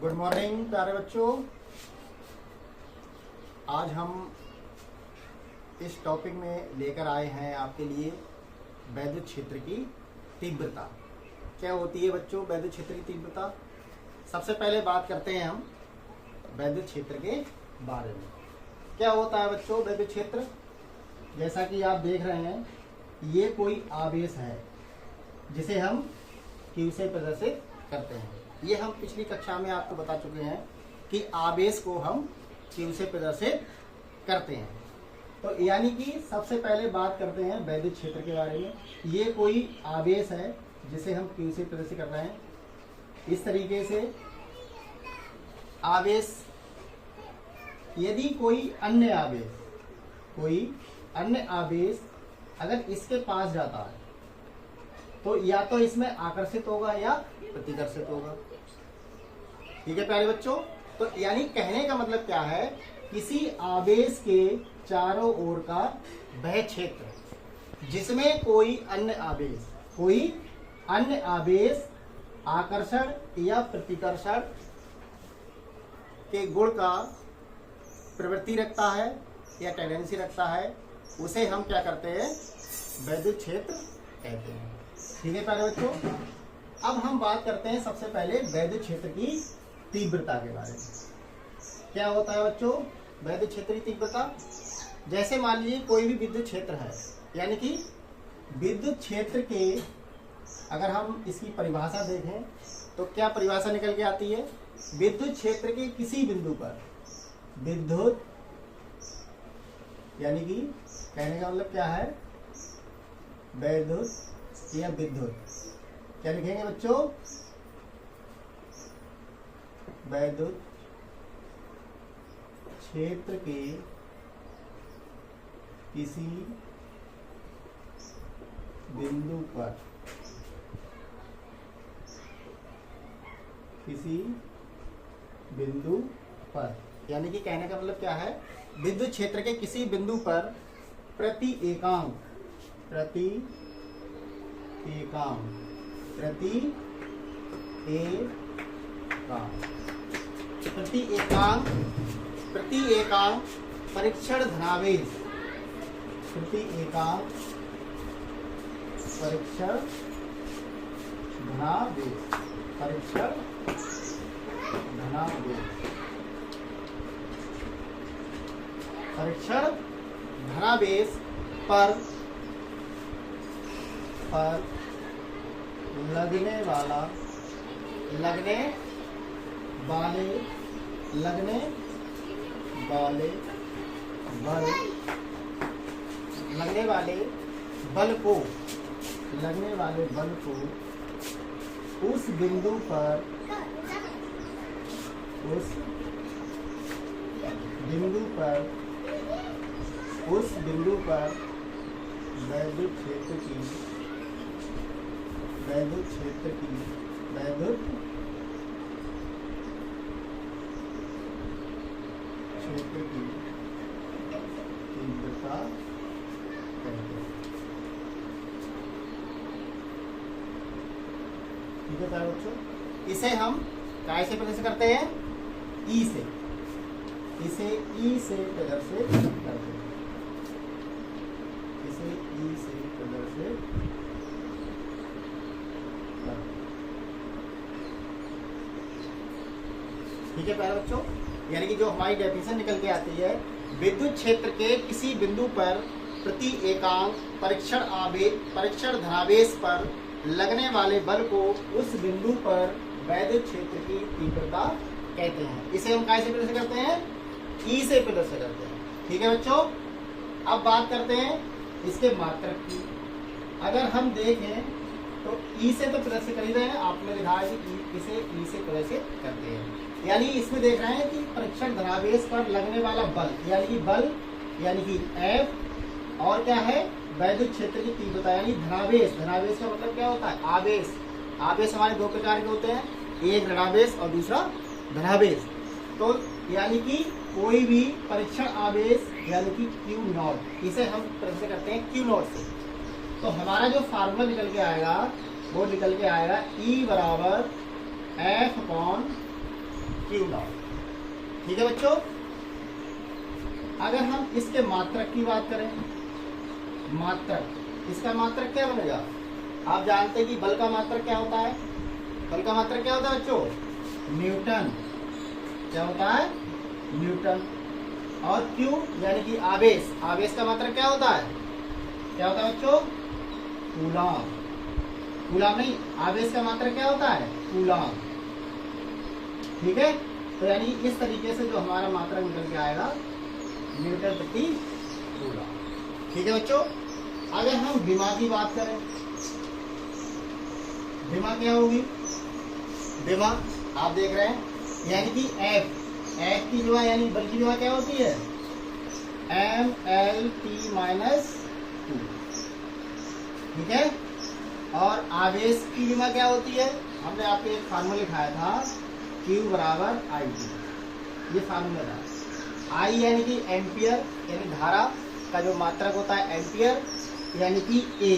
Good morning प्यारे बच्चों। आज हम इस टॉपिक में लेकर आए हैं आपके लिए वैद्युत क्षेत्र की तीव्रता। क्या होती है बच्चों वैद्युत क्षेत्र की तीव्रता? सबसे पहले बात करते हैं हम वैद्युत क्षेत्र के बारे में। क्या होता है बच्चों वैद्युत क्षेत्र? जैसा कि आप देख रहे हैं, ये कोई आवेश है जिसे हम Q से प्रदर्शित करते हैं। ये हम पिछली कक्षा में आपको बता चुके हैं कि आवेश को हम Q से प्रदर्शित करते हैं। तो यानी कि सबसे पहले बात करते हैं वैद्युत क्षेत्र के बारे में। ये कोई आवेश है जिसे हम Q से प्रदर्शित कर रहे हैं। इस तरीके से आवेश, यदि कोई अन्य आवेश अगर इसके पास जाता है तो या तो इसमें आकर्षित होगा या प्रतिकर्षित होगा। ठीक है प्यारे बच्चों। तो यानी कहने का मतलब क्या है, किसी आवेश के चारों ओर का वह क्षेत्र जिसमें कोई अन्य आवेश आकर्षण या प्रतिकर्षण के गुण का प्रवृत्ति रखता है या टेंडेंसी रखता है, उसे हम क्या करते हैं, वैद्युत क्षेत्र कहते हैं। ठीक है प्यारे बच्चों। अब हम बात करते हैं सबसे पहले वैद्युत क्षेत्र की तीव्रता के बारे में। क्या होता है बच्चों वैद्युत क्षेत्र की तीव्रता? जैसे मान लीजिए कोई भी विद्युत क्षेत्र है, यानी कि विद्युत क्षेत्र के अगर हम इसकी परिभाषा देखें तो क्या परिभाषा निकल के आती है, विद्युत क्षेत्र के किसी बिंदु पर विद्युत, यानी कि कहने का मतलब क्या है, वैद्युत या विद्युत, क्या लिखेंगे बच्चों, वैद्युत क्षेत्र के किसी बिंदु पर, यानी कि कहने का मतलब क्या है, विद्युत क्षेत्र के किसी बिंदु पर प्रति एकांक परीक्षण धनावेश, परीक्षण धनावेश पर लगने वाले बल को उस बिंदु पर वैद्युत क्षेत्र की तीव्रता कहते हैं। ठीक है प्यारे बच्चों। इसे हम काय से प्रदर्शित करते हैं, ई से प्रदर्शित करते हैं। ठीक है प्यारे बच्चों। यानी कि जो हमारी डेफिनेशन निकल के आती है, विद्युत क्षेत्र के किसी बिंदु पर प्रति एकांक परीक्षण धनावेश पर लगने वाले बल को उस बिंदु पर वैद्युत क्षेत्र की तीव्रता कहते हैं। इसे हम काय से प्रदर्शित करते हैं, ई से प्रदर्शित करते हैं। ठीक है बच्चों। अब बात करते हैं इसके मात्रक की। अगर हम देखें तो ई से तो प्रदर्शित कर ही रहे हैं, आपने लिखा है कि इसे ई से प्रदर्शित करते हैं। यानी इसमें देख रहे हैं कि परीक्षण धनावेश पर लगने वाला बल, यानी कि F, और क्या है, वैद्युत क्षेत्र की तीव्रता यानी धनावेश का मतलब क्या होता है, आवेश हमारे दो प्रकार के होते हैं, एक ऋणावेश और दूसरा धनावेश। तो यानी कि कोई भी परीक्षण आवेश यानी कि Q0, इसे हम प्रदर्शित करते हैं Q0 से। तो हमारा जो फार्मूला निकल के आएगा वो निकल के आएगा E बराबर F अपॉन क्यू नॉट। ठीक है बच्चों, अगर हम इसके मात्रक की बात करें, मात्रक, इसका मात्रक क्या बनेगा? आप जानते हैं कि बल का मात्रक क्या होता है? बल का मात्रक क्या होता है बच्चों? न्यूटन। क्या होता है? न्यूटन। और क्यू यानी कि आवेश, आवेश का मात्रक क्या होता है? क्या होता है बच्चों? कूलम। कूलम नहीं, आवेश का मात्रक क्या होता है? कूलम। ठीक है, तो यानी इस तरीके से जो हमारा मात्रक निकल के आएगा न्यूटन प्रति कूलम। ठीक है बच्चों, अगर हम विमा की बात करें, विमा क्या होगी? विमा आप देख रहे हैं यानी कि एफ की विमा यानी बल की विमा क्या होती है? mL/T-2। ठीक है, और आवेश की विमा क्या होती है? हमने आपको एक फार्मूला लिखाया था, Q बराबर I/T। ये फार्मूला था। I यानी कि एम्पियर यानी धारा का जो मात्रक होता है एम्पियर यानी कि A,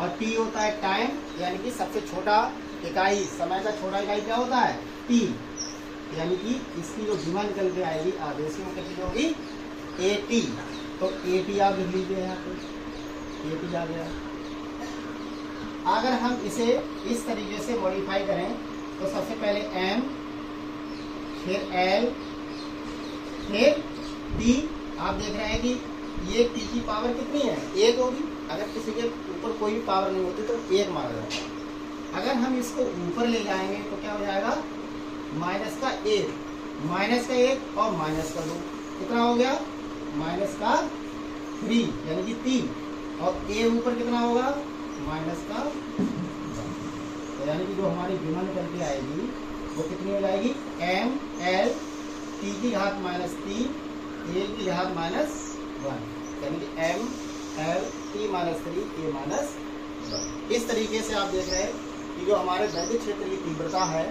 और T होता है टाइम यानी कि सबसे छोटा इकाई, समय का छोटा इकाई क्या होता है? T। यानी कि इसकी जो विमा निकल के आएगी आवेश में कितनी होगी? AT। तो AT आप लिख लीजिए यहाँ पे, AT आ गया। अगर हम इसे इस तरीके से मॉडिफाई करें तो सबसे पहले M, फिर L, फिर T। आप देख रहे हैं कि ये T की पावर कितनी है? 1 होगी। अगर किसी के ऊपर कोई भी पावर नहीं होती तो 1 माना जाएगा। अगर हम इसको ऊपर ले जाएंगे तो क्या हो जाएगा? माइनस का 1 और माइनस का 2 कितना हो गया? माइनस का 3 यानी कि 3, और A ऊपर कितना होगा? माइनस का 1। तो यानी कि जो हमारी विमा निकल के आएगी वो कितनी हो जाएगी? mL T की घात -3 A की घात -1 यानी कि mL T-3 A-1। इस तरीके से आप देख रहे हैं कि जो हमारे वैद्युत क्षेत्र की तीव्रता है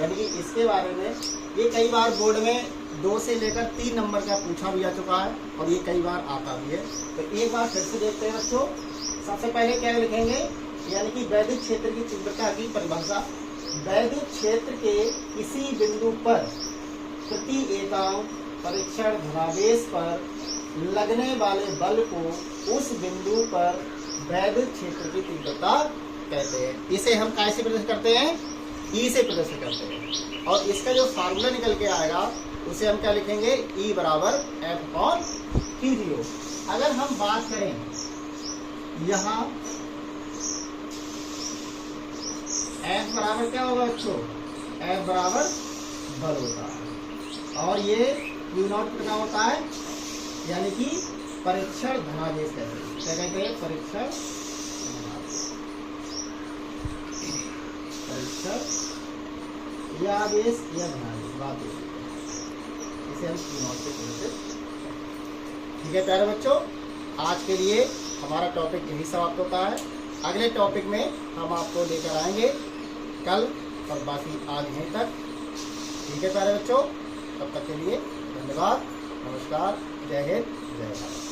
यानी कि इसके बारे में ये कई बार बोर्ड में 2 से लेकर 3 नंबर का पूछा भी जा चुका है और ये कई बार आता भी है। तो एक बार फिर से देखते हैं बच्चों। सबसे पहले क्या लिखेंगे? यानी कि वैद्युत क्षेत्र की तीव्रता की परिभाषा, वैद्युत क्षेत्र के किसी बिंदु पर प्रति एकांक परीक्षण धनावेश पर लगने वाले बल को उस बिंदु पर वैद्युत क्षेत्र की तीव्रता कहते हैं। इसे हम कैसे प्रदर्शित करते हैं? E से प्रदर्शित करते हैं। और इसका जो फार्मूला निकल के आएगा उसे हम क्या लिखेंगे? E बराबर F/T0। अगर हम बात करें यहाँ F बराबर क्या होगा बच्चों? F बराबर बल होता है, और ये Q0 कितना होता है? यानी कि परीक्षण धनावेश कहते हैं। क्या कहते हैं? परीक्षण या आवेश या धनावेश, बात इसे हम Q0 से प्रदर्शित। ठीक है प्यारे बच्चों, आज के लिए हमारा टॉपिक यही समाप्त होता है। अगले टॉपिक में हम आपको लेकर आएंगे कल और बाकी आज यहीं तक। ठीक है प्यारे बच्चों, तब तक के लिए धन्यवाद, नमस्कार, जय हिंद, जय भारत।